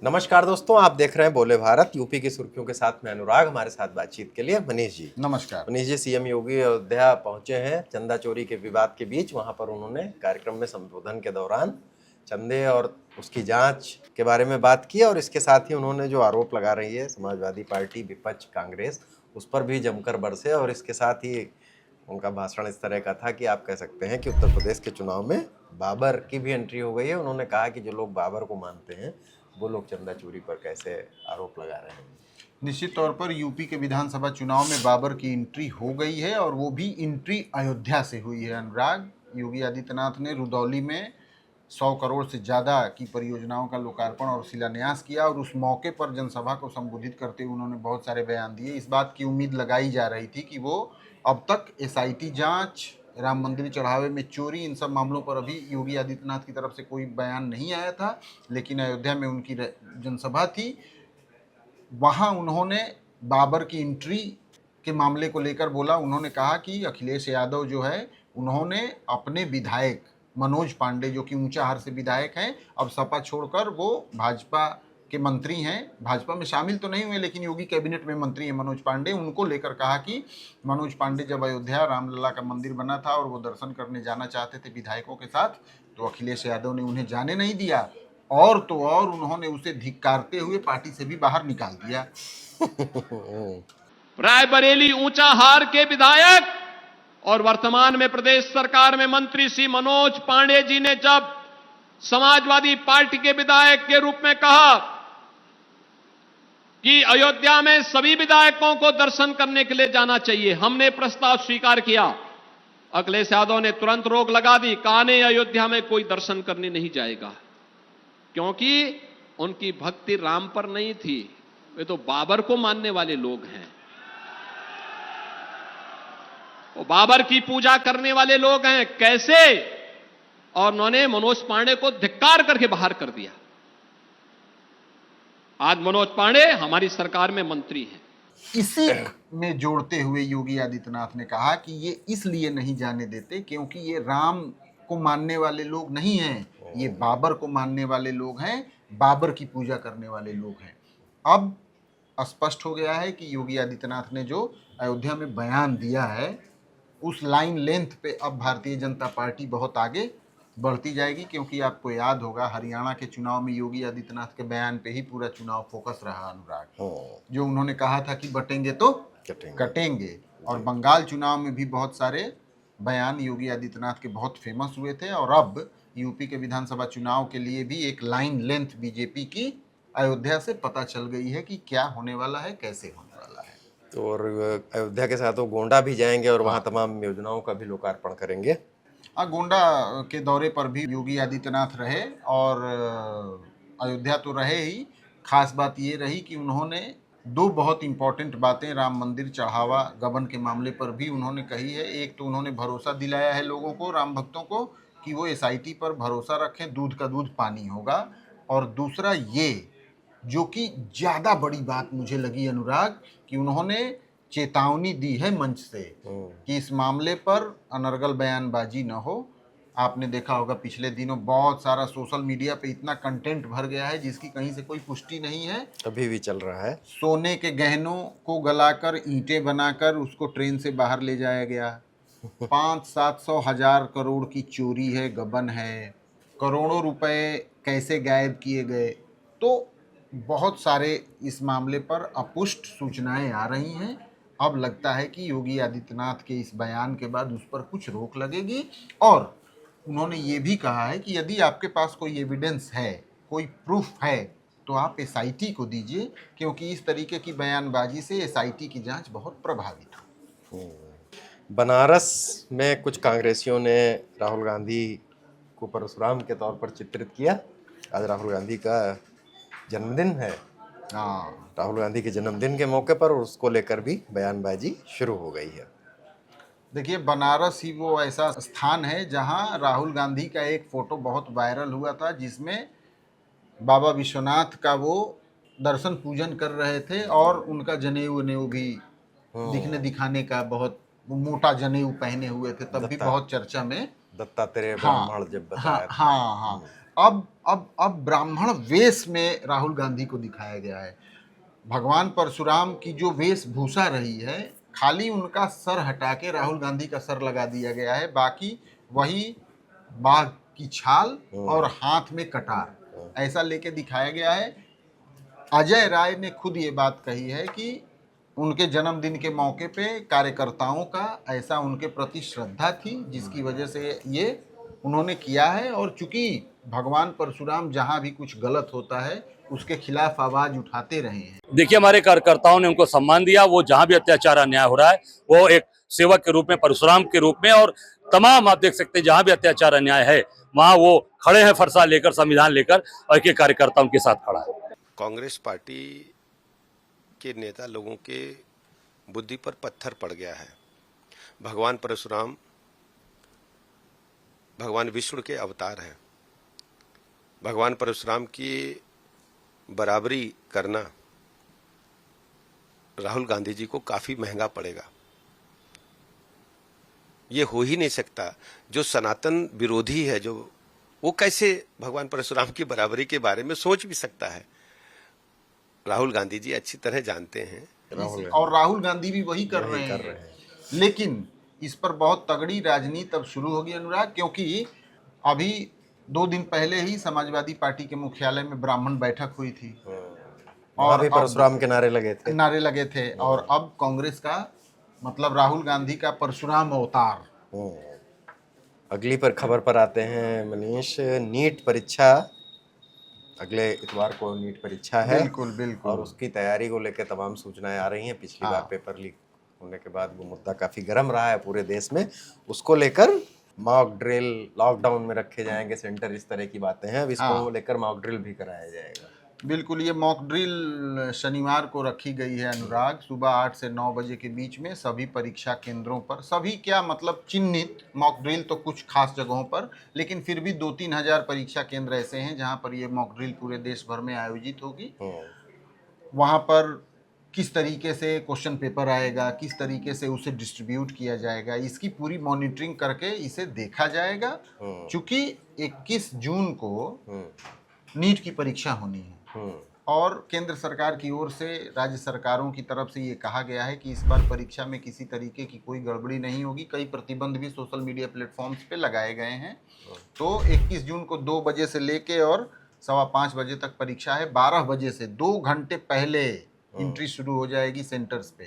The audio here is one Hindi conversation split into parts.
नमस्कार दोस्तों, आप देख रहे हैं बोले भारत। यूपी की सुर्खियों के साथ मैं अनुराग। हमारे साथ बातचीत के लिए मनीष जी। नमस्कार। मनीष जी, सीएम योगी अयोध्या पहुंचे हैं चंदा चोरी के विवाद के बीच। वहां पर उन्होंने कार्यक्रम में संबोधन के दौरान चंदे और उसकी जांच के बारे में बात की और इसके साथ ही उन्होंने जो आरोप लगा रही है समाजवादी पार्टी, विपक्ष, कांग्रेस, उस पर भी जमकर बरसे। और इसके साथ ही उनका भाषण इस तरह का था कि आप कह सकते हैं कि उत्तर प्रदेश के चुनाव में बाबर की भी एंट्री हो गई है। उन्होंने कहा कि जो लोग बाबर को मानते हैं वो लोग चंदा चोरी पर कैसे आरोप लगा रहे हैं। निश्चित तौर पर यूपी के विधानसभा चुनाव में बाबर की एंट्री हो गई है और वो भी एंट्री अयोध्या से हुई है। अनुराग, योगी आदित्यनाथ ने रुदौली में 100 करोड़ से ज़्यादा की परियोजनाओं का लोकार्पण और शिलान्यास किया और उस मौके पर जनसभा को संबोधित करते हुए उन्होंने बहुत सारे बयान दिए। इस बात की उम्मीद लगाई जा रही थी कि वो अब तक एसआईटी जांच, राम मंदिर चढ़ावे में चोरी, इन सब मामलों पर अभी योगी आदित्यनाथ की तरफ से कोई बयान नहीं आया था, लेकिन अयोध्या में उनकी जनसभा थी। वहाँ उन्होंने बाबर की एंट्री के मामले को लेकर बोला। उन्होंने कहा कि अखिलेश यादव जो है, उन्होंने अपने विधायक मनोज पांडे, जो कि ऊंचाहार से विधायक हैं, अब सपा छोड़कर वो भाजपा के मंत्री हैं। भाजपा में शामिल तो नहीं हुए लेकिन योगी कैबिनेट में मंत्री हैं मनोज पांडे। उनको लेकर कहा कि मनोज पांडे जब अयोध्या रामलला का मंदिर बना था और वो दर्शन करने जाना चाहते थे विधायकों के साथ, तो अखिलेश यादव ने उन्हें जाने नहीं दिया और तो और उन्होंने उसे धिक्कारते हुए पार्टी से भी बाहर निकाल दिया। रायबरेली ऊंचाहार के विधायक और वर्तमान में प्रदेश सरकार में मंत्री श्री मनोज पांडे जी ने जब समाजवादी पार्टी के विधायक के रूप में कहा कि अयोध्या में सभी विधायकों को दर्शन करने के लिए जाना चाहिए, हमने प्रस्ताव स्वीकार किया। अखिलेश यादव ने तुरंत रोक लगा दी, कहा नहीं, अयोध्या में कोई दर्शन करने नहीं जाएगा, क्योंकि उनकी भक्ति राम पर नहीं थी, वे तो बाबर को मानने वाले लोग हैं, वो बाबर की पूजा करने वाले लोग हैं। कैसे? और उन्होंने मनोज पांडे को धिक्कार करके बाहर कर दिया। आज मनोज पांडे हमारी सरकार में मंत्री हैं। इसी में जोड़ते हुए योगी आदित्यनाथ ने कहा कि ये इसलिए नहीं जाने देते क्योंकि ये राम को मानने वाले लोग नहीं हैं, ये बाबर को मानने वाले लोग हैं, बाबर की पूजा करने वाले लोग हैं। अब स्पष्ट हो गया है कि योगी आदित्यनाथ ने जो अयोध्या में बयान दिया है, उस लाइन लेंथ पे अब भारतीय जनता पार्टी बहुत आगे बढ़ती जाएगी, क्योंकि आपको याद होगा हरियाणा के चुनाव में योगी आदित्यनाथ के बयान पे ही पूरा चुनाव फोकस रहा। अनुराग, जो उन्होंने कहा था कि बटेंगे तो कटेंगे। और बंगाल चुनाव में भी बहुत सारे बयान योगी आदित्यनाथ के बहुत फेमस हुए थे। और अब यूपी के विधानसभा चुनाव के लिए भी एक लाइन लेंथ बीजेपी की अयोध्या से पता चल गई है कि क्या होने वाला है, कैसे होने वाला है। तो और अयोध्या के साथ वो गोंडा भी जाएंगे और वहाँ तमाम योजनाओं का भी लोकार्पण करेंगे। गोंडा के दौरे पर भी योगी आदित्यनाथ रहे और अयोध्या तो रहे ही। खास बात ये रही कि उन्होंने दो बहुत इंपॉर्टेंट बातें राम मंदिर चढ़ावा गबन के मामले पर भी उन्होंने कही है। एक तो उन्होंने भरोसा दिलाया है लोगों को, राम भक्तों को, कि वो एसआईटी पर भरोसा रखें, दूध का दूध पानी होगा। और दूसरा ये, जो कि ज़्यादा बड़ी बात मुझे लगी अनुराग, कि उन्होंने चेतावनी दी है मंच से कि इस मामले पर अनर्गल बयानबाजी न हो। आपने देखा होगा पिछले दिनों बहुत सारा सोशल मीडिया पे इतना कंटेंट भर गया है जिसकी कहीं से कोई पुष्टि नहीं है, अभी भी चल रहा है। सोने के गहनों को गलाकर ईंटें बनाकर उसको ट्रेन से बाहर ले जाया गया। 500-700 हजार करोड़ की चोरी है, गबन है, करोड़ों रुपए कैसे गायब किए गए। तो बहुत सारे इस मामले पर अपुष्ट सूचनाएं आ रही हैं। अब लगता है कि योगी आदित्यनाथ के इस बयान के बाद उस पर कुछ रोक लगेगी। और उन्होंने ये भी कहा है कि यदि आपके पास कोई एविडेंस है, कोई प्रूफ है, तो आप एसआईटी को दीजिए, क्योंकि इस तरीके की बयानबाजी से एसआईटी की जांच बहुत प्रभावित हो। बनारस में कुछ कांग्रेसियों ने राहुल गांधी को परशुराम के तौर पर चित्रित किया। आज राहुल गांधी का जन्मदिन है। राहुल गांधी के जन्मदिन के मौके पर उसको लेकर भी बयानबाजी शुरू हो गई है। देखिए, बनारस ही वो ऐसा स्थान है जहां राहुल गांधी का एक फोटो बहुत वायरल हुआ था, जिसमें बाबा विश्वनाथ का वो दर्शन पूजन कर रहे थे और उनका जनेऊ वनेऊ भी दिखने दिखाने का, बहुत मोटा जनेऊ पहने हुए थे, तब भी बहुत चर्चा में। दत्तात्रेय ब्राह्मण जब बताया था। हाँ। अब ब्राह्मण वेश में राहुल गांधी को दिखाया गया है। भगवान परशुराम की जो वेशभूषा रही है, खाली उनका सर हटा के राहुल गांधी का सर लगा दिया गया है, बाकी वही बाघ की छाल और हाथ में कटार ऐसा लेके दिखाया गया है। अजय राय ने खुद ये बात कही है कि उनके जन्मदिन के मौके पे कार्यकर्ताओं का ऐसा उनके प्रति श्रद्धा थी जिसकी वजह से ये उन्होंने किया है। और चूंकि भगवान परशुराम जहां भी कुछ गलत होता है उसके खिलाफ आवाज उठाते रहे हैं। देखिए, हमारे कार्यकर्ताओं ने उनको सम्मान दिया। वो जहां भी अत्याचार अन्याय हो रहा है वो एक सेवक के रूप में, परशुराम के रूप में, और तमाम आप देख सकते हैं जहां भी अत्याचार अन्याय है वहां वो खड़े हैं, फरसा लेकर, संविधान लेकर, और के कार्यकर्ता उनके साथ खड़ा है। कांग्रेस पार्टी के नेता लोगों के बुद्धि पर पत्थर पड़ गया है। भगवान परशुराम भगवान विष्णु के अवतार हैं। भगवान परशुराम की बराबरी करना राहुल गांधी जी को काफी महंगा पड़ेगा। ये हो ही नहीं सकता। जो सनातन विरोधी है, जो वो कैसे भगवान परशुराम की बराबरी के बारे में सोच भी सकता है। राहुल गांधी जी अच्छी तरह जानते हैं, और राहुल गांधी भी वही कर रहे हैं। लेकिन इस पर बहुत तगड़ी राजनीति अब शुरू होगी अनुराग, क्योंकि अभी 2 दिन पहले ही समाजवादी पार्टी के मुख्यालय में ब्राह्मण बैठक हुई थी और भी परशुराम के नारे लगे थे। और अब कांग्रेस का मतलब राहुल गांधी का परशुराम अवतार। अगली पर खबर पर आते हैं मनीष। नीट परीक्षा, अगले इतवार को नीट परीक्षा है। बिल्कुल। और उसकी तैयारी को लेकर तमाम सूचनाएं आ रही हैं। पिछली बार पेपर लीक होने के बाद वो मुद्दा काफी गर्म रहा है पूरे देश में। उसको लेकर मॉक ड्रिल, लॉकडाउन में रखे जाएंगे सेंटर, इस तरह की बातें हैं। अब इसको लेकर मॉक ड्रिल भी कराया जाएगा। बिल्कुल, ये मॉक ड्रिल शनिवार को रखी गई है अनुराग। सुबह 8 से 9 बजे के बीच में सभी परीक्षा केंद्रों पर, सभी क्या मतलब चिन्हित मॉक ड्रिल तो कुछ खास जगहों पर, लेकिन फिर भी 2-3 हजार परीक्षा केंद्र ऐसे हैं जहां पर ये मॉक ड्रिल पूरे देश भर में आयोजित होगी। वहां पर किस तरीके से क्वेश्चन पेपर आएगा, किस तरीके से उसे डिस्ट्रीब्यूट किया जाएगा, इसकी पूरी मॉनिटरिंग करके इसे देखा जाएगा। चूंकि 21 जून को नीट की परीक्षा होनी है और केंद्र सरकार की ओर से राज्य सरकारों की तरफ से ये कहा गया है कि इस बार परीक्षा में किसी तरीके की कोई गड़बड़ी नहीं होगी। कई प्रतिबंध भी सोशल मीडिया प्लेटफॉर्म्स पे लगाए गए हैं। तो 21 जून को 2 बजे से लेके और 5:15 बजे तक परीक्षा है। 12 बजे से 2 घंटे पहले एंट्री शुरू हो जाएगी सेंटर्स पे।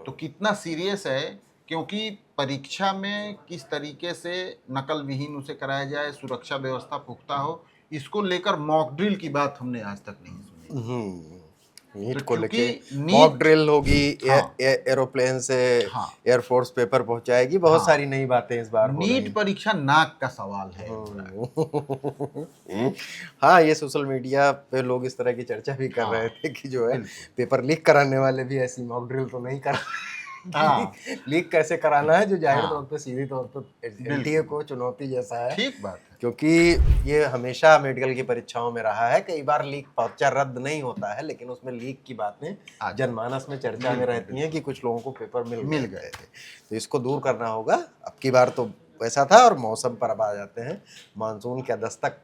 तो कितना सीरियस है, क्योंकि परीक्षा में किस तरीके से नकल विहीन उसे कराया जाए, सुरक्षा व्यवस्था पुख्ता हो, इसको लेकर मॉक ड्रिल की बात हमने आज तक नहीं सुनी। नीट को लेके मॉक ड्रिल होगी। एरोप्लेन से एयरफोर्स पेपर पहुंचाएगी। बहुत सारी नई बातें इस बार नीट परीक्षा नाक का सवाल है। हाँ, ये सोशल मीडिया पे लोग इस तरह की चर्चा भी कर रहे थे कि जो है पेपर लीक कराने वाले भी ऐसी मॉक ड्रिल तो नहीं कर लीक कैसे कराना है, जो जाहिर तौर पे सीधी तौर पे एनटीए को चुनौती जैसा है। ठीक बात है, क्योंकि ये हमेशा मेडिकल की परीक्षाओं में रहा है। कई बार लीक पर्चा रद्द नहीं होता है, लेकिन उसमें लीक की बातें जनमानस में चर्चा में रहती हैं कि कुछ लोगों को पेपर मिल गए थे। तो इसको दूर करना होगा। अब की बार तो वैसा था। और मौसम पर अब आ जाते हैं। मानसून क्या दस्तक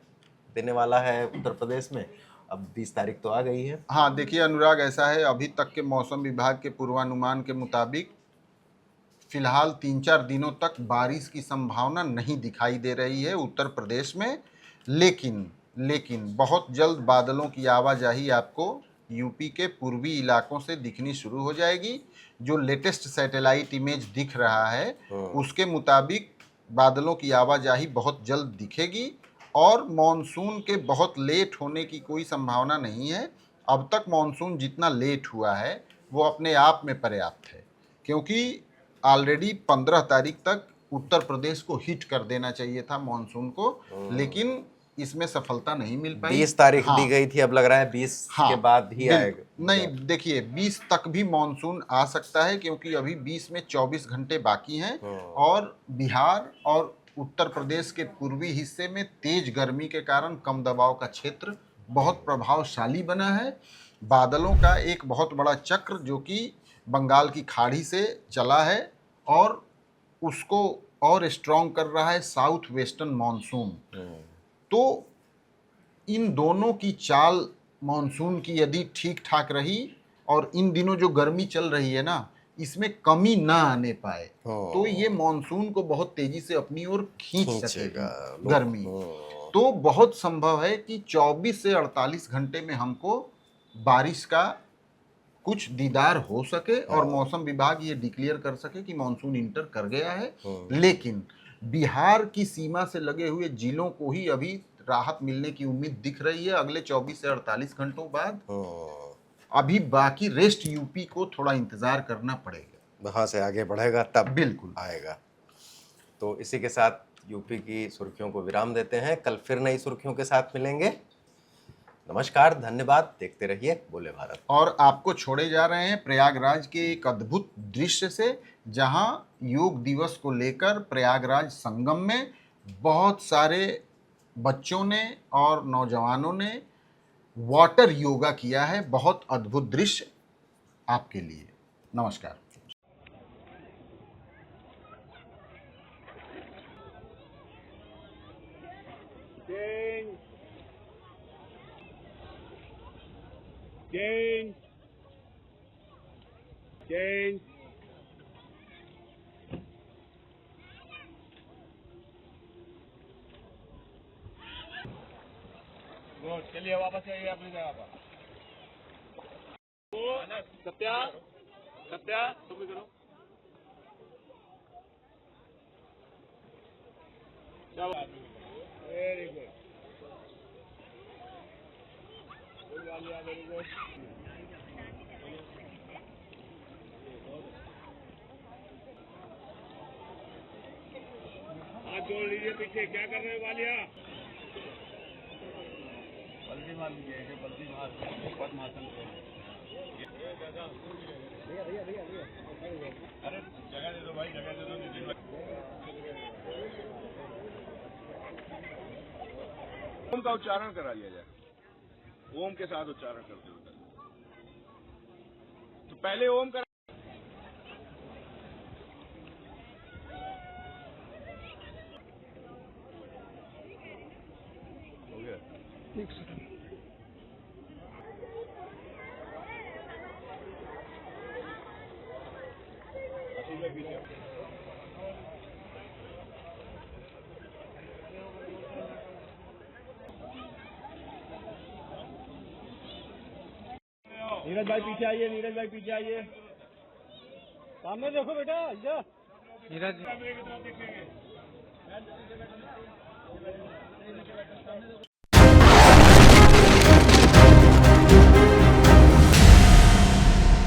देने वाला है उत्तर प्रदेश में। अब 20 तारीख तो आ गई है। हाँ, देखिए अनुराग, ऐसा है अभी तक के मौसम विभाग के पूर्वानुमान के मुताबिक फिलहाल 3-4 दिनों तक बारिश की संभावना नहीं दिखाई दे रही है उत्तर प्रदेश में। लेकिन बहुत जल्द बादलों की आवाजाही आपको यूपी के पूर्वी इलाकों से दिखनी शुरू हो जाएगी। जो लेटेस्ट सैटेलाइट इमेज दिख रहा है उसके मुताबिक बादलों की आवाजाही बहुत जल्द दिखेगी और मॉनसून के बहुत लेट होने की कोई संभावना नहीं है। अब तक मॉनसून जितना लेट हुआ है वो अपने आप में पर्याप्त है, क्योंकि ऑलरेडी 15 तारीख तक उत्तर प्रदेश को हिट कर देना चाहिए था मॉनसून को, लेकिन इसमें सफलता नहीं मिल पाई। 20 तारीख दी गई थी, अब लग रहा है 20 के बाद ही आएगा। नहीं, देखिए 20 तक भी मॉनसून आ सकता है, क्योंकि अभी 20 में 24 घंटे बाकी हैं और बिहार और उत्तर प्रदेश के पूर्वी हिस्से में तेज गर्मी के कारण कम दबाव का क्षेत्र बहुत प्रभावशाली बना है। बादलों का एक बहुत बड़ा चक्र जो कि बंगाल की खाड़ी से चला है और उसको और स्ट्रॉन्ग कर रहा है साउथ वेस्टर्न मॉनसून। तो इन दोनों की चाल मानसून की यदि ठीक ठाक रही और इन दिनों जो गर्मी चल रही है ना, इसमें कमी ना आने पाए तो ये मानसून को बहुत तेजी से अपनी ओर खींच सकेगा गर्मी। तो बहुत संभव है कि 24 से 48 घंटे में हमको बारिश का कुछ दीदार हो सके और मौसम विभाग ये डिक्लेयर कर सके कि मानसून इंटर कर गया है। लेकिन बिहार की सीमा से लगे हुए जिलों को ही अभी राहत मिलने की उम्मीद दिख रही है अगले 24 से 48 घंटों बाद। अभी बाकी रेस्ट यूपी को थोड़ा इंतजार करना पड़ेगा, वहां से आगे बढ़ेगा तब बिल्कुल आएगा। तो इसी के साथ यूपी की सुर्खियों को विराम देते हैं, कल फिर नई सुर्खियों के साथ मिलेंगे। नमस्कार, धन्यवाद, देखते रहिए बोले भारत। और आपको छोड़े जा रहे हैं प्रयागराज के एक अद्भुत दृश्य से, जहां योग दिवस को लेकर प्रयागराज संगम में बहुत सारे बच्चों ने और नौजवानों ने वाटर योगा किया है। बहुत अद्भुत दृश्य आपके लिए। नमस्कार। चलिए वापस आइए अपनी जगह पर। सत्या सत्या तुम भी करो। Very good, very good. हाथ जोड़ लीजिए पीछे, क्या कर रहे हो वालिया? बल्कि मार लीजिए, बल्कि मार पद्मासन। अरे जगह दे दो भाई, जगह दे दो। ओम का उच्चारण करा लिया जाए, ओम के साथ उच्चारण करते हुए। तो पहले ओम करा। हो गया, ठीक से। नीरज भाई पीछे आइए, नीरज भाई पीछे आइए। सामने देखो बेटा, नीरज।